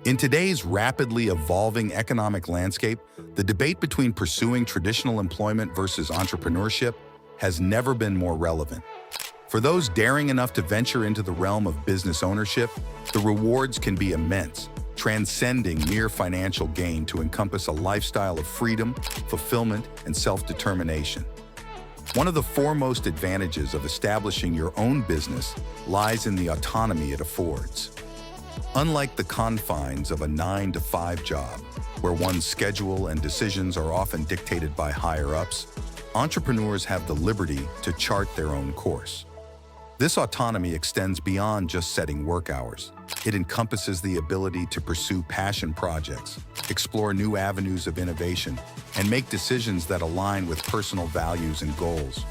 In today's rapidly evolving economic landscape, the debate between pursuing traditional employment versus entrepreneurship has never been more relevant. For those daring enough to venture into the realm of business ownership, the rewards can be immense, transcending mere financial gain to encompass a lifestyle of freedom, fulfillment, and self-determination. One of the foremost advantages of establishing your own business lies in the autonomy it affords. Unlike the confines of a 9-to-5 job, where one's schedule and decisions are often dictated by higher-ups, entrepreneurs have the liberty to chart their own course. This autonomy extends beyond just setting work hours. It encompasses the ability to pursue passion projects, explore new avenues of innovation, and make decisions that align with personal values and goals.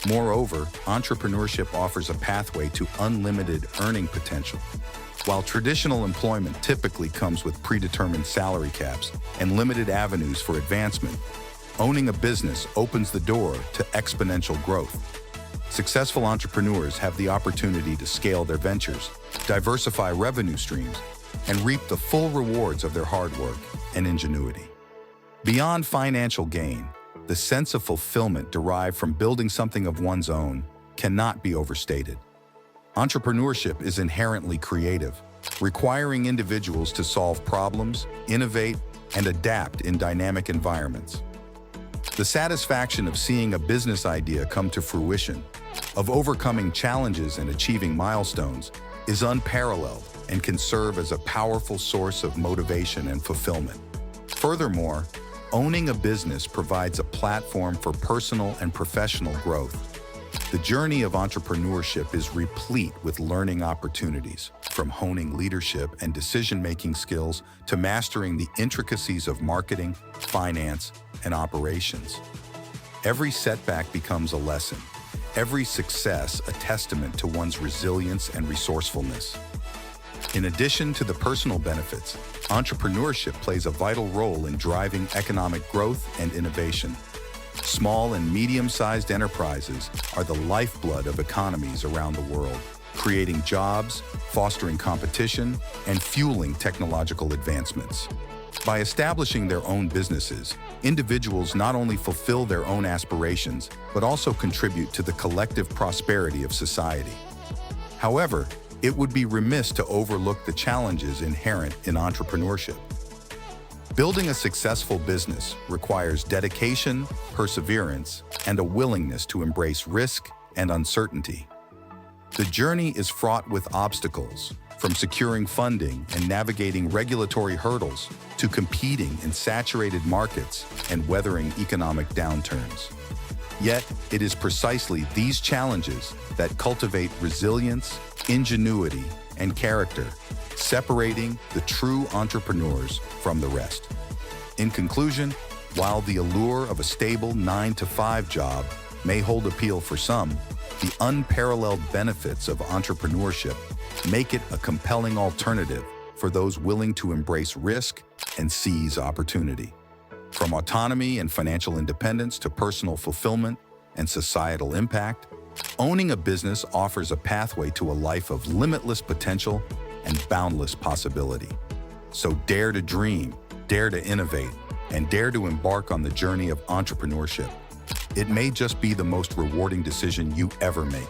Moreover, entrepreneurship offers a pathway to unlimited earning potential. While traditional employment typically comes with predetermined salary caps and limited avenues for advancement, owning a business opens the door to exponential growth. Successful entrepreneurs have the opportunity to scale their ventures, diversify revenue streams, and reap the full rewards of their hard work and ingenuity. Beyond financial gain, the sense of fulfillment derived from building something of one's own cannot be overstated. Entrepreneurship is inherently creative, requiring individuals to solve problems, innovate, and adapt in dynamic environments. The satisfaction of seeing a business idea come to fruition, of overcoming challenges and achieving milestones, is unparalleled and can serve as a powerful source of motivation and fulfillment. Furthermore, owning a business provides a platform for personal and professional growth. The journey of entrepreneurship is replete with learning opportunities, from honing leadership and decision-making skills to mastering the intricacies of marketing, finance, and operations. Every setback becomes a lesson, every success a testament to one's resilience and resourcefulness. In addition to the personal benefits, entrepreneurship plays a vital role in driving economic growth and innovation. Small and medium-sized enterprises are the lifeblood of economies around the world, creating jobs, fostering competition, and fueling technological advancements. By establishing their own businesses, individuals not only fulfill their own aspirations, but also contribute to the collective prosperity of society. However, it would be remiss to overlook the challenges inherent in entrepreneurship. Building a successful business requires dedication, perseverance, and a willingness to embrace risk and uncertainty. The journey is fraught with obstacles, from securing funding and navigating regulatory hurdles to competing in saturated markets and weathering economic downturns. Yet, it is precisely these challenges that cultivate resilience, ingenuity, and character, separating the true entrepreneurs from the rest. In conclusion, while the allure of a stable 9-to-5 job may hold appeal for some, the unparalleled benefits of entrepreneurship make it a compelling alternative for those willing to embrace risk and seize opportunity. From autonomy and financial independence to personal fulfillment and societal impact, owning a business offers a pathway to a life of limitless potential and boundless possibility. So dare to dream, dare to innovate, and dare to embark on the journey of entrepreneurship. It may just be the most rewarding decision you ever make.